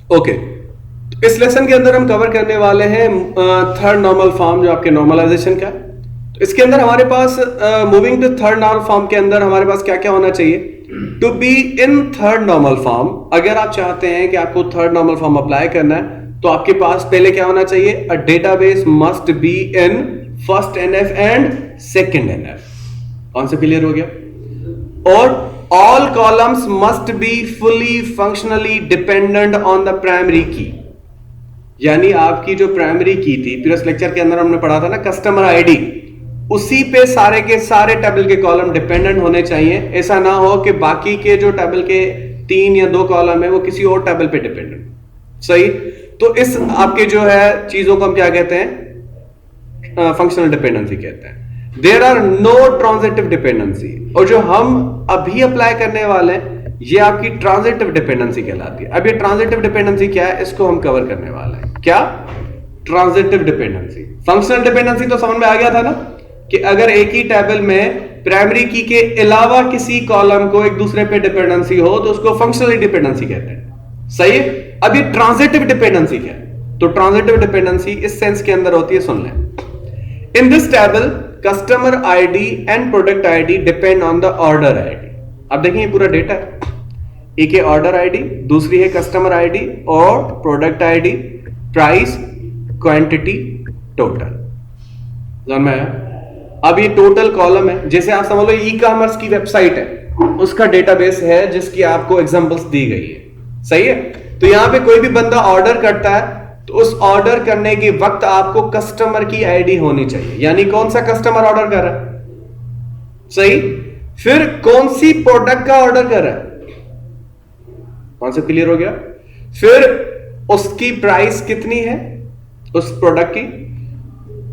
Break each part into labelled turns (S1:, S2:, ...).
S1: Okay, तो इस lesson के अंदर हम कवर करने वाले हैं थर्ड नॉर्मल फॉर्म, जो आपके नॉर्मलाइजेशन का। तो इसके अंदर हमारे पास moving to third normal form के अंदर हमारे पास क्या क्या होना चाहिए to be in third normal form. अगर आप चाहते हैं कि आपको थर्ड नॉर्मल फॉर्म अप्लाई करना है तो आपके पास पहले क्या होना चाहिए, a database must be in first NF and second NF. कौन से क्लियर हो गया? और all columns must be fully functionally dependent on the primary key। यानी आपकी जो प्राइमरी की थी, प्रीवियस लेक्चर के अंदर हमने पढ़ा था ना कस्टमर आईडी, उसी पे सारे के सारे टेबल के कॉलम डिपेंडेंट होने चाहिए। ऐसा ना हो कि बाकी के जो टेबल के 3 या 2 कॉलम है वो किसी और टेबल पे डिपेंडेंट। सही? तो इस आपके जो है चीजों को हम क्या कहते हैं, फंक्शनल डिपेंडेंसी कहते हैं। There are no transitive dependency, और जो हम अभी अप्लाई करने वाले हैं ये आपकी ट्रांजिटिव डिपेंडेंसी कहलाती है। अब ये ट्रांजिटिव डिपेंडेंसी क्या है, इसको हम कवर करने वाले हैं। क्या? Transitive dependency. फंक्शनल डिपेंडेंसी तो समझ में आ गया था ना, कि अगर एक ही टेबल में प्राइमरी की के अलावा किसी कॉलम को एक दूसरे पे डिपेंडेंसी हो तो उसको फंक्शनल डिपेंडेंसी कहते हैं। सही है? अब ये ट्रांजिटिव डिपेंडेंसी क्या है? तो ट्रांजिटिव डिपेंडेंसी इस सेंस के अंदर होती है, सुन लें। In this table customer ID and product ID depend on the order ID. अब देखिए ये पूरा डेटा है, एक है ऑर्डर आईडी, दूसरी है कस्टमर आईडी और product ID, price, quantity, total. समझ में आया? अब ये टोटल कॉलम है, जैसे आप समझ लो ई कॉमर्स की वेबसाइट है, उसका डेटाबेस है जिसकी आपको एग्जांपल्स दी गई है। सही है? तो यहां पे कोई भी बंदा ऑर्डर करता है तो उस ऑर्डर करने के वक्त आपको कस्टमर की आईडी होनी चाहिए, यानी कौन सा कस्टमर ऑर्डर कर रहा है। सही? फिर कौन सी प्रोडक्ट का ऑर्डर कर रहा है, कौन सा क्लियर हो गया? फिर उसकी प्राइस कितनी है उस प्रोडक्ट की,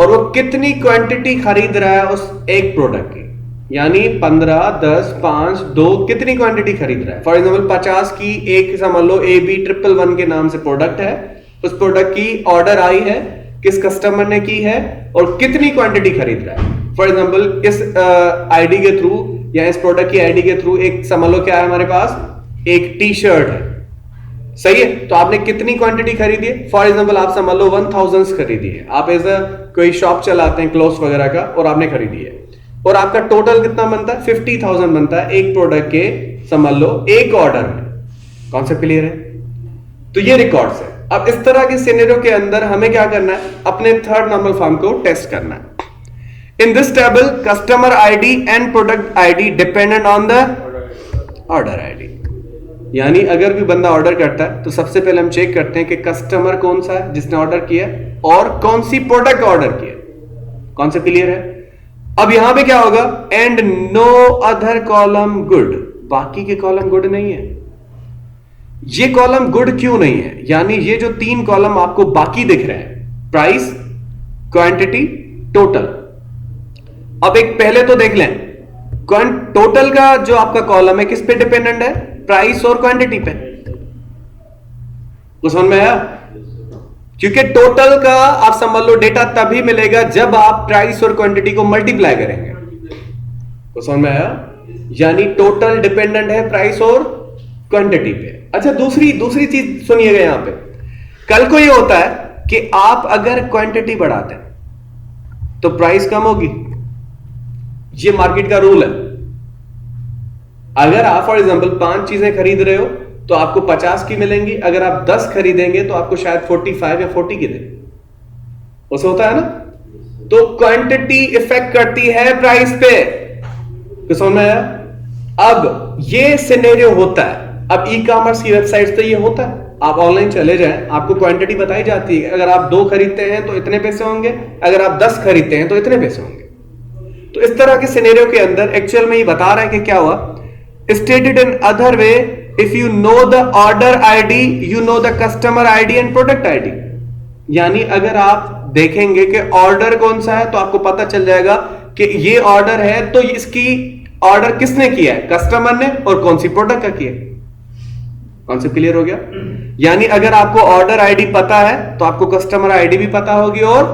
S1: और वो कितनी क्वांटिटी खरीद रहा है उस एक प्रोडक्ट की, यानी 15, 10, 5, 2 कितनी क्वांटिटी खरीद रहा है। फॉर एग्जाम्पल 50 की एक समझ लो AB111 के नाम से प्रोडक्ट है, उस प्रोडक्ट की ऑर्डर आई है, किस कस्टमर ने की है और कितनी क्वांटिटी खरीद रहा है। फॉर एग्जांपल इस आईडी के थ्रू या इस प्रोडक्ट की आईडी के थ्रू एक समझ लो क्या है हमारे पास, एक टी शर्ट है। सही है? तो आपने कितनी क्वांटिटी खरीदी है? फॉर एग्जांपल आप समझ लो 1000 खरीदी है, आप एज अ कोई शॉप चलाते हैं क्लोथ्स वगैरह का, और आपने खरीदी है, और आपका टोटल कितना बनता है, 50,000 बनता है एक प्रोडक्ट के समझ लो एक ऑर्डर में। कॉन्सेप्ट क्लियर है? तो ये रिकॉर्ड्स है। अब इस तरह के सिनेरियो के अंदर हमें क्या करना है, अपने थर्ड नॉर्मल फॉर्म को टेस्ट करना है। In this table customer ID and product ID dependent on the order ID. यानी अगर भी बंदा ऑर्डर करता है तो सबसे पहले हम चेक करते हैं कि कस्टमर कौन सा है जिसने ऑर्डर किया और कौन सी प्रोडक्ट ऑर्डर किया। कौन सा क्लियर है? अब यहां पे क्या होगा, and no other column good, बाकी के कॉलम गुड नहीं है। ये कॉलम गुड क्यों नहीं है, यानी ये जो 3 कॉलम आपको बाकी दिख रहे हैं, प्राइस, क्वांटिटी, टोटल। अब एक पहले तो देख लें, टोटल का जो आपका कॉलम है किस पे डिपेंडेंट है, प्राइस और क्वांटिटी पे। कुछ समझ में आया? क्योंकि टोटल का आप समझ लो डेटा तभी मिलेगा जब आप प्राइस और क्वांटिटी को मल्टीप्लाई करेंगे। कुछ समझ में आया? यानी टोटल डिपेंडेंट है प्राइस और क्वांटिटी पे। अच्छा, दूसरी चीज सुनिएगा, यहां पे कल को ये होता है कि आप अगर क्वांटिटी बढ़ाते हैं तो प्राइस कम होगी, ये मार्केट का रूल है। अगर आप फॉर एग्जांपल 5 चीजें खरीद रहे हो तो आपको 50 की मिलेंगी, अगर आप 10 खरीदेंगे तो आपको शायद 45 या 40 की देंगे। उससे होता है ना? तो क्वांटिटी इफेक्ट करती है प्राइस पे। तो समझ में आया? अब ये सिनेरियो होता है, अब ई कॉमर्स की वेबसाइट पे ये होता है, आप ऑनलाइन चले जाएं, आपको क्वांटिटी बताई जाती है, अगर आप 2 खरीदते हैं तो इतने पैसे होंगे, अगर आप 10 खरीदते हैं तो इतने पैसे होंगे। तो इस तरह के सिनेरियो के अंदर एक्चुअल में ये बता रहा है कि क्या हुआ, stated in other way, if you know the order ID you know the customer ID and product ID. यानी अगर आप देखेंगे कि ऑर्डर कौन सा है तो आपको पता चल जाएगा कि ये ऑर्डर है तो इसकी ऑर्डर किसने किया है, कस्टमर ने, और कौन सी प्रोडक्ट का किया। कॉन्सेप्ट क्लियर हो गया? यानी अगर आपको ऑर्डर आईडी पता है तो आपको कस्टमर आईडी भी पता होगी और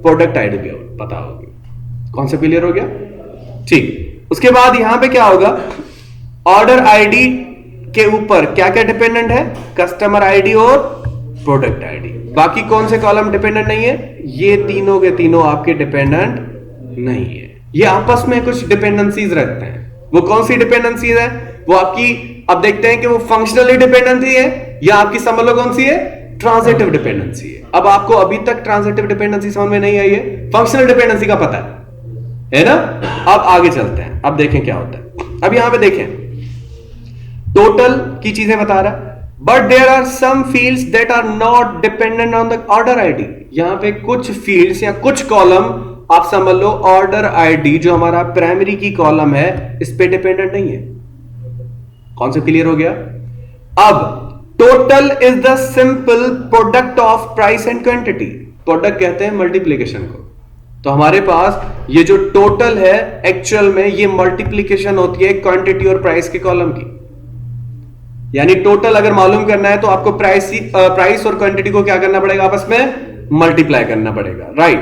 S1: प्रोडक्ट आईडी भी पता होगी। कॉन्सेप्ट क्लियर हो गया? ठीक। उसके बाद यहां पे क्या होगा, ऑर्डर आईडी के ऊपर क्या क्या डिपेंडेंट है, कस्टमर आईडी और प्रोडक्ट आईडी। बाकी कौन से कॉलम डिपेंडेंट नहीं है? ये तीनों के तीनों आपके डिपेंडेंट नहीं है। ये आपस में कुछ डिपेंडेंसीज रखते हैं। वो कौन सी डिपेंडेंसीज है? वो आपकी, अब देखते हैं कि वो फंक्शनली डिपेंडेंसी है या आपकी समझ लो कौन सी है, ट्रांजिटिव डिपेंडेंसी है। अब आपको अभी तक ट्रांजिटिव डिपेंडेंसी समझ में नहीं आई है, फंक्शनल डिपेंडेंसी का पता है ना? अब आगे चलते हैं, अब देखें क्या होता है। अब यहां पे देखें, टोटल की चीजें बता रहा है, but there are some fields that are not dependent on the order ID. यहां पे कुछ फील्ड्स या कुछ कॉलम आप समझ लो ऑर्डर आईडी जो हमारा प्राइमरी की कॉलम है इस पे डिपेंडेंट नहीं है। कॉन्सेप्ट क्लियर हो गया? अब total is the simple product of price and quantity. Product कहते हैं मल्टीप्लीकेशन को। तो हमारे पास ये जो टोटल है एक्चुअल में ये मल्टीप्लीकेशन होती है क्वांटिटी और प्राइस के कॉलम की। यानी टोटल अगर मालूम करना है तो आपको प्राइस और क्वांटिटी को क्या करना पड़ेगा? आपस में मल्टीप्लाई करना पड़ेगा, राइट?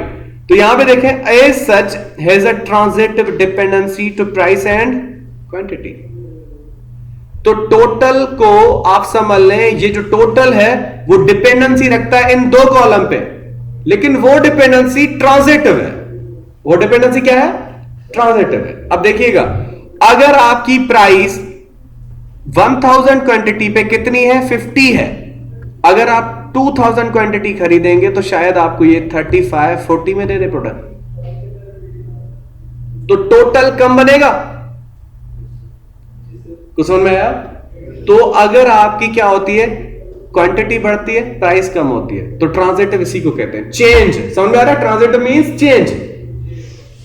S1: तो यहां पे देखें, as such has a transitive dependency to price and quantity. तो टोटल को आप समझ लें, ये जो टोटल है वो डिपेंडेंसी रखता है इन दो कॉलम पे, लेकिन वो डिपेंडेंसी ट्रांजिटिव है। वो डिपेंडेंसी क्या है? ट्रांजिटिव है। अब देखिएगा, अगर आपकी प्राइस 1000 क्वांटिटी पे कितनी है? 50 है। अगर आप 2000 क्वांटिटी खरीदेंगे तो शायद आपको ये 35-40 में दे दे प्रोडक्ट, तो टोटल कम बनेगा। कुछ समझ में आया? तो अगर आपकी क्या होती है, क्वांटिटी बढ़ती है, प्राइस कम होती है, तो ट्रांजिटिव इसी को कहते हैं, चेंज। समझ में आ रहा है? Transitive means change.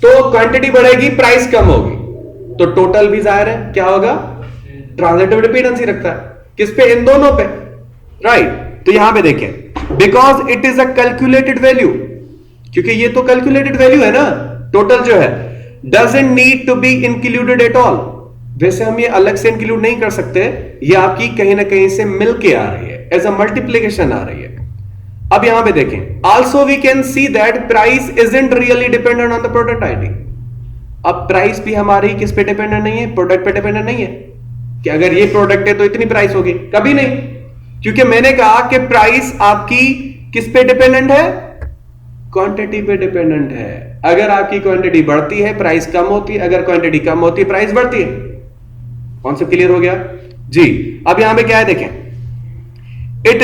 S1: तो क्वांटिटी बढ़ेगी, प्राइस कम होगी, तो टोटल भी जाहिर है क्या होगा? ट्रांजिटिव डिपेंडेंसी रखता है। किस पे? इन दोनों पे, राइट? तो यहां पे देखें, because it is a calculated value, क्योंकि ये तो कैलकुलेटेड वैल्यू है ना, टोटल जो है, doesn't need to be included at all. वैसे हम ये अलग से इंक्लूड नहीं कर सकते, ये आपकी कहीं ना कहीं से मिलके आ रही है, एज अ मल्टीप्लीकेशन आ रही है। अब यहां पे देखें, also we can see that price isn't really dependent on the product ID. अब प्राइस भी हमारी किस पे डिपेंडेंट नहीं है? प्रोडक्ट पे डिपेंडेंट नहीं है कि अगर ये प्रोडक्ट है तो इतनी प्राइस होगी, कभी नहीं। क्योंकि मैंने कहा कि प्राइस आपकी किस पे डिपेंडेंट है? क्वांटिटी पे डिपेंडेंट है। अगर आपकी क्वांटिटी बढ़ती है प्राइस कम होती है, अगर क्वांटिटी कम होती है प्राइस बढ़ती है। कॉन्सेप्ट क्लियर हो गया जी? अब यहां पे क्या है देखें, it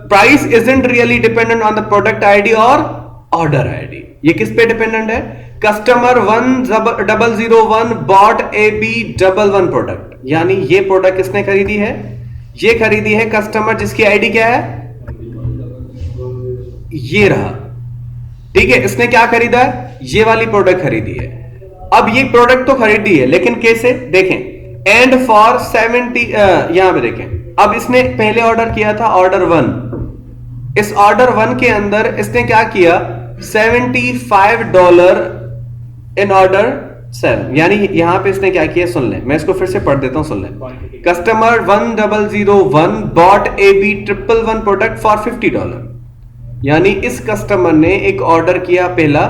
S1: price isn't really dependent on the product ID और ऑर्डर आईडी। ये किस पे डिपेंडेंट है? कस्टमर 1001 बॉट AB11 प्रोडक्ट, यानी ये प्रोडक्ट किसने खरीदी है? ये खरीदी है कस्टमर जिसकी आईडी क्या है? ये रहा, ठीक है। इसने क्या खरीदा है? ये वाली प्रोडक्ट खरीदी है। अब ये प्रोडक्ट तो खरीदी है, लेकिन कैसे? देखें, एंड फॉर 70, यहां पे देखें, अब इसने पहले ऑर्डर किया था ऑर्डर 1। इस ऑर्डर 1 के अंदर इसने क्या किया? $75 इन ऑर्डर 7, यानी यहां पे इसने क्या किया? सुन लें, मैं इसको फिर से पढ़ देता हूं, सुन लें। Customer 1001 bot AB11 product for $50, यानी इस कस्टमर ने एक ऑर्डर किया पहला,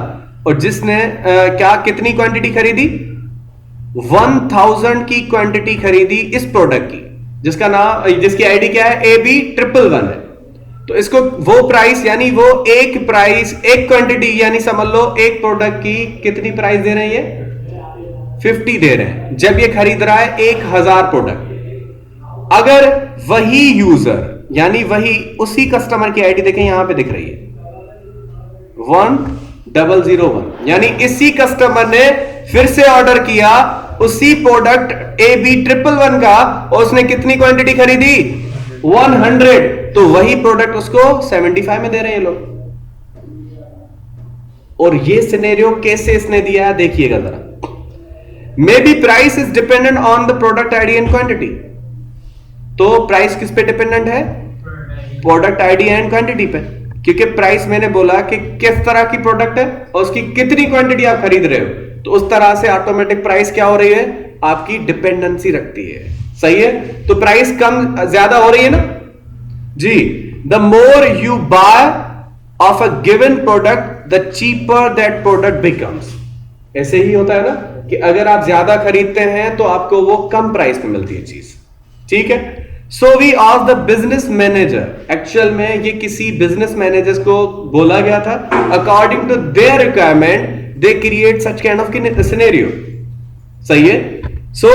S1: और जिसने क्या कितनी क्वांटिटी खरीदी? 1000 की क्वांटिटी खरीदी इस प्रोडक्ट की, जिसका नाम, जिसकी आईडी क्या है? AB11 है। तो इसको वो प्राइस, यानी वो एक प्राइस, एक क्वांटिटी, यानी समझ लो एक प्रोडक्ट की कितनी प्राइस दे रहे हैं? ये 50 दे रहे हैं, जब ये खरीद रहा है 1000 प्रोडक्ट। अगर वही यूजर, यानी वही उसी कस्टमर की आईडी देखें, यहां पे दिख रही है 1001, यानी इसी कस्टमर ने फिर से ऑर्डर किया उसी प्रोडक्ट AB11 का, और उसने कितनी क्वांटिटी खरीदी? 100। तो वही प्रोडक्ट उसको 75 में दे रहे हैं लोग। और ये सिनेरियो कैसे इसने दिया है देखिएगा जरा। May be price is dependent on the product ID and quantity. तो प्राइस किस पे डिपेंडेंट है? प्रोडक्ट आईडी एंड क्वांटिटी पे, क्योंकि प्राइस मैंने बोला कि किस तरह की प्रोडक्ट है और उसकी कितनी क्वांटिटी आप खरीद रहे हो, तो उस तरह से ऑटोमेटिक प्राइस क्या हो रही है? आपकी डिपेंडेंसी रखती है। सही है? तो प्राइस कम ज्यादा हो रही है ना जी। The more you buy of a given product the cheaper that product becomes. ऐसे ही होता है ना कि अगर आप ज्यादा खरीदते हैं तो आपको वो कम प्राइस में मिलती है चीज, ठीक है। So we asked the business manager, actual में ये किसी बिजनेस मैनेजर्स को बोला गया था, according to their requirement they create such kind of scenario. सही है। सो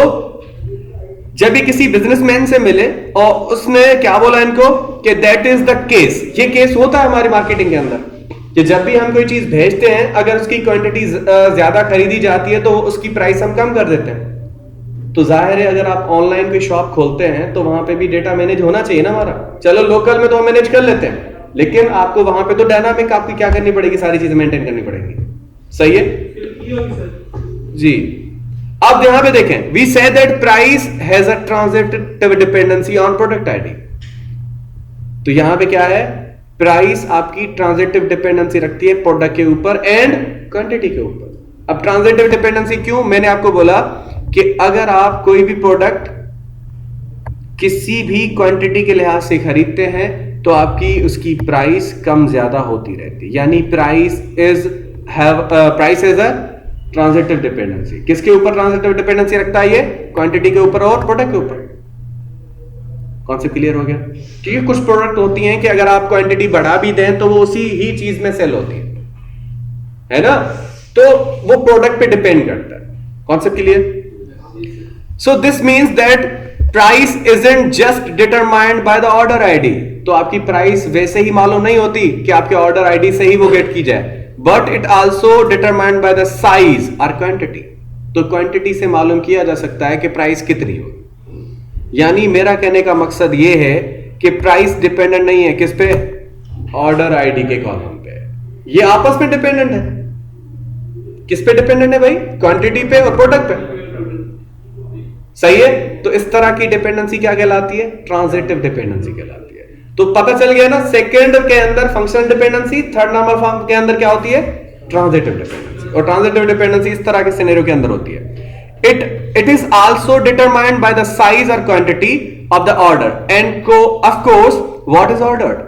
S1: जब भी किसी बिजनेसमैन से मिले और उसने क्या बोला इनको कि दैट इज द केस, ये केस होता है हमारी मार्केटिंग के अंदर कि जब भी हम कोई चीज भेजते हैं, अगर उसकी क्वांटिटी ज्यादा खरीदी जाती है तो उसकी प्राइस हम कम कर देते हैं। तो जाहिर है अगर आप ऑनलाइन कोई शॉप खोलते हैं तो वहां पे भी डेटा मैनेज होना चाहिए ना हमारा। चलो लोकल में तो हम मैनेज कर लेते हैं, लेकिन आपको वहां पे तो डायनामिक आपकी क्या करनी पड़ेगी, सारी चीजें मेंटेन करनी पड़ेगी। सही है जी। अब यहां पे देखें, we say that price has a transitive dependency on product ID. तो यहां पे क्या है, प्राइस आपकी ट्रांजिटिव डिपेंडेंसी रखती है प्रोडक्ट के ऊपर एंड क्वांटिटी के ऊपर। अब ट्रांजिटिव डिपेंडेंसी क्यों, मैंने आपको बोला कि अगर आप कोई भी प्रोडक्ट किसी भी क्वांटिटी के लिहाज से खरीदते हैं तो आपकी उसकी प्राइस कम ज्यादा होती रहती है, यानी price is a transitive dependency. किसके ऊपर ट्रांजिटिव डिपेंडेंसी रखता है ये, क्वांटिटी के ऊपर और प्रोडक्ट के ऊपर। कॉन्सेप्ट क्लियर हो गया। क्योंकि कुछ प्रोडक्ट होती हैं कि अगर आप क्वांटिटी बढ़ा भी दें तो वो उसी ही चीज में सेल होती है ना, तो वो प्रोडक्ट पे डिपेंड करता है। Concept clear. So this means that price isn't just determined by the order ID. तो आपकी प्राइस वैसे ही मालूम नहीं होती कि आपके ऑर्डर आईडी से ही वो गेट की जाए, but it also determined by the size और क्वांटिटी। तो क्वांटिटी से मालूम किया जा सकता है कि प्राइस कितनी हो। यानी मेरा कहने का मकसद ये है कि प्राइस डिपेंडेंट नहीं है किस पे, ऑर्डर आईडी के कॉलम पे। ये आपस में डिपेंडेंट है। किस पे डिपेंडेंट है भाई, क्वांटिटी पे और प्रोडक्ट पे। सही है। तो इस तरह की डिपेंडेंसी क्या कहलाती है, ट्रांजिटिव डिपेंडेंसी कहलाती है। तो पता चल गया ना, सेकंड के अंदर functional dependency, third normal form के अंदर क्या होती है, ट्रांजिटिव डिपेंडेंसी। और ट्रांजिटिव डिपेंडेंसी इस तरह के सिनेरियो के अंदर होती है। It is also determined by the size or quantity of the order and of course what is ordered।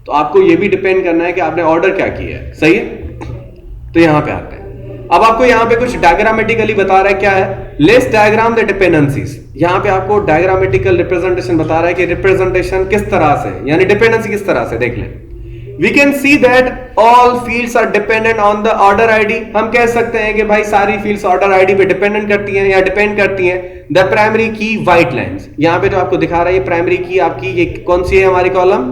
S1: तो आपको ये भी डिपेंड करना है कि आपने ऑर्डर क्या किया है। सही है। तो यहां पे आते हैं। अब आपको यहां पे कुछ डायग्रामेटिकली बता रहा है, क्या है, लेट्स डायग्राम द डिपेंडेंसीज। यहां पे आपको डायग्रामेटिकल रिप्रेजेंटेशन बता रहा है कि रिप्रेजेंटेशन किस तरह से, यानी डिपेंडेंसी किस तरह से। देख लें, we can see that all fields are dependent on the order ID। हम कह सकते हैं कि भाई सारी fields order ID पे डिपेंडेंट करती हैं या डिपेंड करती हैं। the primary key white lines, यहां पे जो आपको दिखा रहा है ये प्राइमरी की आपकी, ये कौन सी है हमारी कॉलम,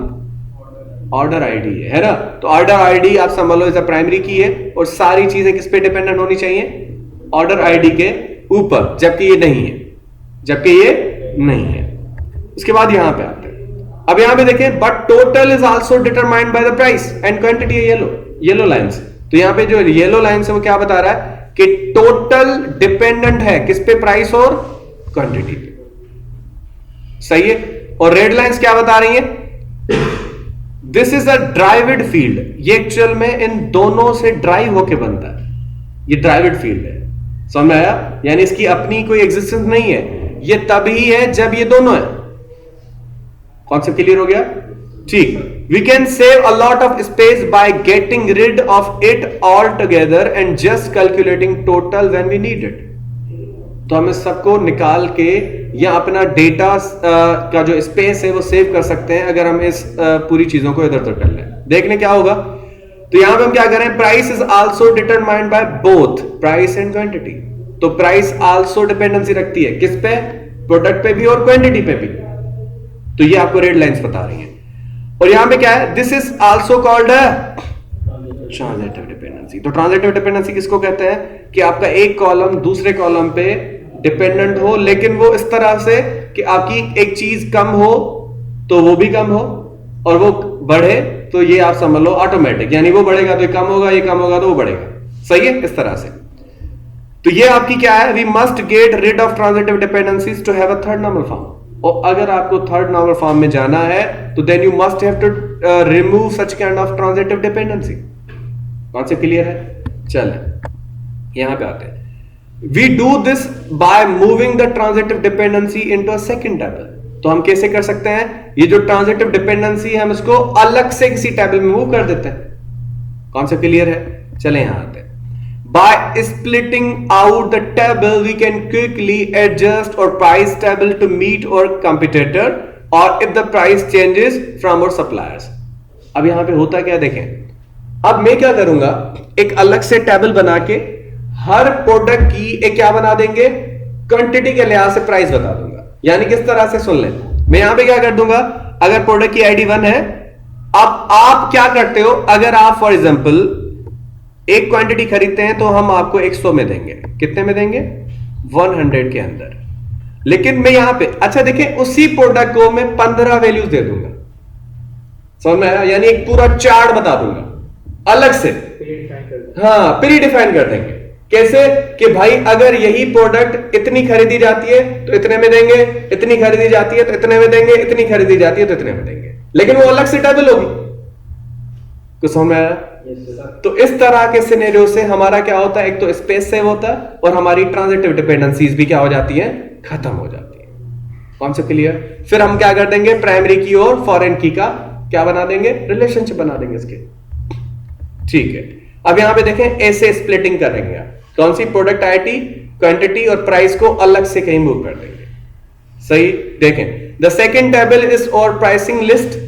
S1: ऑर्डर आईडी है ना। तो ऑर्डर आईडी आप समझ लो इज अ प्राइमरी की है और सारी चीजें किस पे डिपेंडेंट होनी चाहिए, ऑर्डर आईडी के ऊपर, जबकि ये नहीं है, जबकि ये नहीं है। उसके बाद यहां पे आते हैं। अब यहां पे देखें, but total is also determined by the price and quantity है येलो लाइंस। तो यहां पे जो येलो लाइंस है वो क्या बता रहा है कि टोटल डिपेंडेंट है किस पे, प्राइस और क्वांटिटी पे। सही है। और रेड लाइंस क्या बता रही है, this is a derived field. ये एक्चुअल में इन दोनों से ड्राइव होके बनता है, ये ड्राइव्ड फील्ड है। समझ में आया, यानी इसकी अपनी कोई एग्जिस्टेंस नहीं है, ये तभी है जब ये दोनों है। कॉन्सेप्ट क्लियर हो गया। ठीक। We can save a lot of space by getting rid of it all together and just calculating total when we need it. तो हम इस सबको निकाल के या अपना डेटा का जो स्पेस है वो सेव कर सकते हैं अगर हम इस पूरी चीजों को इधर उधर कर लें। देखने क्या होगा, तो यहां पे हम क्या करें, price is also determined by both price and quantity. तो प्राइस आल्सो डिपेंडेंसी रखती है किस पे, प्रोडक्ट पे भी और क्वांटिटी पे भी। तो ये आपको रेड लाइंस बता रही हैं। और यहां पे क्या है, this is also called transitive dependency. तो ट्रांजिटिव डिपेंडेंसी किसको कहते हैं कि आपका एक कॉलम दूसरे कॉलम पे डिपेंडेंट हो, लेकिन वो इस तरह से कि आपकी एक चीज कम हो तो वो भी कम हो और वो बढ़े तो ये आप समझ लो ऑटोमेटिक, यानी वो बढ़ेगा तो ये कम होगा, ये कम होगा तो वो बढ़ेगा। सही है, इस तरह से। तो ये आपकी क्या है, we must get rid of transitive dependencies to have a third normal form. और अगर आपको थर्ड नॉर्मल फॉर्म में जाना है तो then you must have to remove such kind of transitive dependency. Concept clear है। चलें यहां पे आते हैं। We do this by moving the transitive dependency into a second table. तो हम कैसे कर सकते हैं, ये जो ट्रांजिटिव डिपेंडेंसी है हम इसको अलग से किसी टेबल में मूव कर देते हैं। कॉन्सेप्ट क्लियर है। चलें यहां आते हैं। By splitting out the table, we can quickly adjust our price table to meet our competitor और if the price changes from our suppliers. अब यहां पे होता क्या देखें, अब मैं क्या करूंगा, एक अलग से टेबल बना के हर प्रोडक्ट की एक क्या बना देंगे, क्वांटिटी के लिहाज से प्राइस बता दूंगा। यानी किस तरह से, सुन लें, मैं यहां पे क्या कर दूंगा, अगर प्रोडक्ट की आईडी 1 है, अब आप क्या करते हो, अगर आप फॉर एग्जांपल एक क्वांटिटी खरीदते हैं तो हम आपको 100 में देंगे। कितने में देंगे, 100 के अंदर। लेकिन मैं यहां पे, अच्छा देखें, उसी प्रोडक्ट को मैं 15 वैल्यूज दे दूंगा, समझ में आया, यानी एक पूरा चार्ट बता दूंगा अलग से, हाँ प्री डिफाइन कर देंगे। कैसे कि भाई अगर यही प्रोडक्ट इतनी खरीदी जाती है तो इतने में देंगे, इतनी खरीदी जाती है तो इतने में देंगे, इतनी खरीदी जाती है तो इतने में देंगे, लेकिन वो अलग से टेबल होगी। कुछ समझ में आया? तो इस तरह के सिनेरियो से हमारा क्या होता है, एक तो स्पेस सेव होता है और हमारी ट्रांजिटिव डिपेंडेंसीज भी क्या हो जाती है, खत्म हो जाती है। कौन सा क्लियर? फिर हम क्या कर देंगे, प्राइमरी की और फॉरेन की का क्या बना देंगे, रिलेशनशिप बना देंगे इसके। ठीक है, अब यहां पे देखें ऐसे स्प्लिटिंग करेंगे, कौन सी, प्रोडक्ट आईडी, क्वांटिटी और प्राइस को अलग से कहीं मूव कर देंगे। सही, देखें, the second table is our pricing list,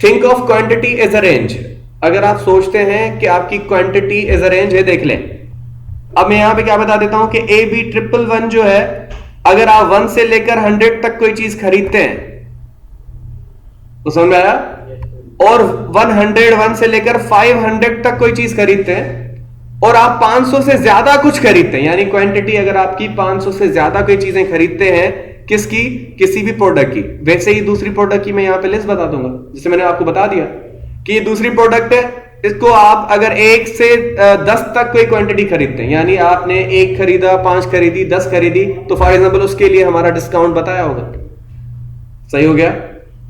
S1: think of quantity as a range. अगर आप सोचते हैं कि आपकी क्वांटिटी एज अ रेंज है, देख लें, अब मैं यहां पे क्या बता देता हूं कि AB111 जो है, अगर आप 1 से लेकर 100 तक कोई चीज खरीदते हैं तो समझ में आया, और 101 से लेकर 500 तक कोई चीज खरीदते हैं, और आप 500 से ज्यादा कुछ खरीदते हैं, यानी क्वांटिटी अगर आपकी 500 से ज्यादा कोई चीजें खरीदते हैं, किसकी, किसी भी प्रोडक्ट की, वैसे ही दूसरी प्रोडक्ट की मैं यहां पे लिस्ट बता दूंगा, जिसे मैंने आपको बता दिया कि ये दूसरी प्रोडक्ट है, इसको आप अगर 1 से 10 तक कोई क्वांटिटी खरीदते हैं, यानी आपने 1 खरीदा, 5 खरीदी, 10 खरीदी, तो फॉर एग्जांपल उसके लिए हमारा डिस्काउंट बताया होगा। सही हो गया?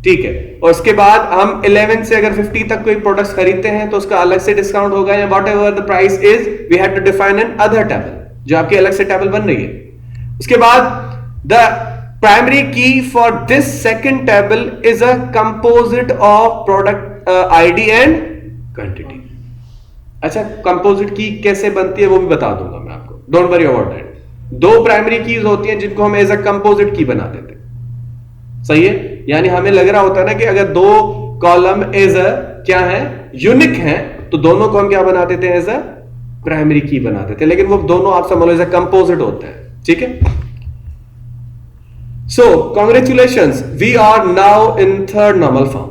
S1: ठीक है, और उसके बाद हम 11 से अगर 50 तक कोई प्रोडक्ट्स खरीदते हैं तो उसका अलग से डिस्काउंट होगा, या whatever the price is, we have to define another table, जो आपकी अलग से टेबल बन रही है। उसके बाद द प्राइमरी की for this second table is a composite of product ID and quantity. अच्छा, कंपोजिट की कैसे बनती है वो भी बता दूंगा मैं आपको, don't worry about that. 2 primary keys होती हैं जिनको हम एज अ कंपोजिट की बना देते हैं। सही है, यानी हमें लग रहा होता है ना कि अगर 2 कॉलम एज अ क्या है, यूनिक है, तो दोनों को हम क्या बना देते हैं, एज अ प्राइमरी की बना देते हैं, लेकिन वो दोनों आप समझ लो एज अ कंपोजिट होते हैं। ठीक है, so congratulations, we are now in third normal form.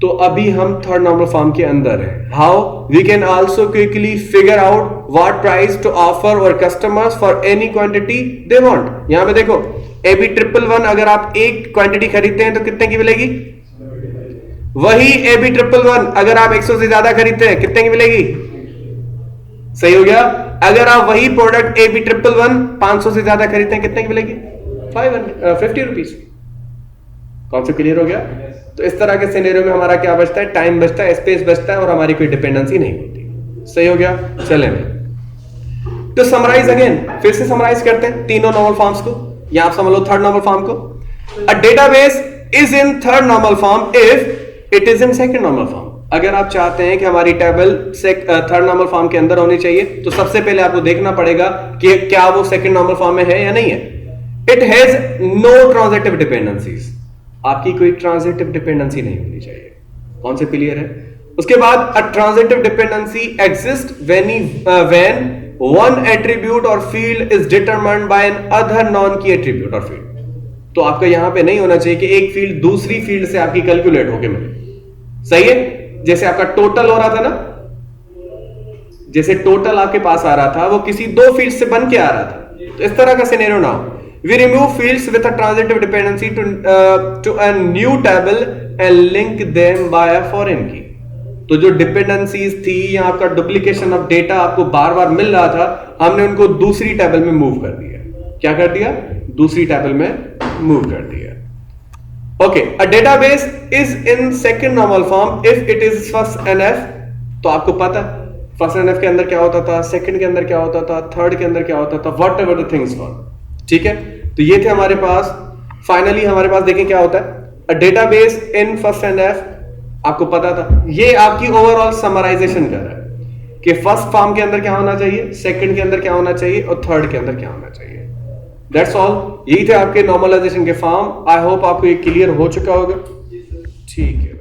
S1: तो अभी हम थर्ड नॉर्मल फॉर्म के अंदर है। How, we can also quickly figure out what price to offer our customers for any quantity they want. यहां पे देखो, AB111 अगर आप एक क्वांटिटी खरीदते हैं तो कितने की मिलेगी, वही AB111 अगर आप 100 से ज्यादा खरीदते हैं कितने की मिलेगी। सही हो गया, अगर आप वही प्रोडक्ट AB111 500 से ज्यादा खरीदते हैं कितने की मिलेगी, 50 रुपीज। कॉन्सेप्ट क्लियर हो गया? तो इस तरह के सिनेरियो में हमारा क्या बचता है, टाइम बचता है, स्पेस बचता है, और हमारी कोई डिपेंडेंसी नहीं होती। सही हो गया? चलें, तो समराइज अगेन, फिर से समराइज करते हैं तीनों नॉर्मल फॉर्म्स को, या आप समझ लो थर्ड नॉर्मल फॉर्म को। A database is in third normal form if it is in second normal form. अगर आप चाहते हैं कि हमारी टेबल थर्ड नॉर्मल फॉर्म के अंदर होनी चाहिए, तो सबसे पहले आपको देखना पड़ेगा कि क्या वो सेकंड नॉर्मल फॉर्म में है या नहीं है। It has no transitive dependencies, आपकी कोई ट्रांजिटिव डिपेंडेंसी नहीं होनी चाहिए। कौन से क्लियर है? उसके बाद a transitive dependency exist when one attribute or field is determined by another non key attribute or field. तो आपका यहां पे नहीं होना चाहिए कि एक फील्ड दूसरी फील्ड से आपकी कैलकुलेट होके मिले। सही है, जैसे आपका टोटल हो रहा था ना, जैसे टोटल आपके पास आ रहा था वो किसी 2 फील्ड से बन के आ रहा था, तो इस तरह का सिनेरियो ना हो। We remove fields with a transitive dependency to a new table and link them by a foreign key. तो जो डिपेंडेंसीज थी या आपका डुप्लीकेशन ऑफ डेटा आपको बार बार मिल रहा था, हमने उनको दूसरी टेबल में मूव कर दिया। क्या कर दिया? दूसरी टेबल में मूव कर दिया। Okay, a database is in second normal form if it is first NF। तो आपको पता फर्स्ट NF के अंदर क्या होता था, सेकंड के अंदर क्या होता था, थर्ड के अंदर क्या होता था, what ever the things were. ठीक है, तो ये थे हमारे पास। फाइनली हमारे पास देखें क्या होता है, a database in first NF, आपको पता था। ये आपकी ओवरऑल समराइजेशन कर रहा है कि फर्स्ट फॉर्म के अंदर क्या होना चाहिए, सेकंड के अंदर क्या होना चाहिए और थर्ड के अंदर क्या होना चाहिए। दैट्स ऑल, यही थे आपके नॉर्मलाइजेशन के फॉर्म। आई होप आपको ये क्लियर हो चुका होगा। ठीक है।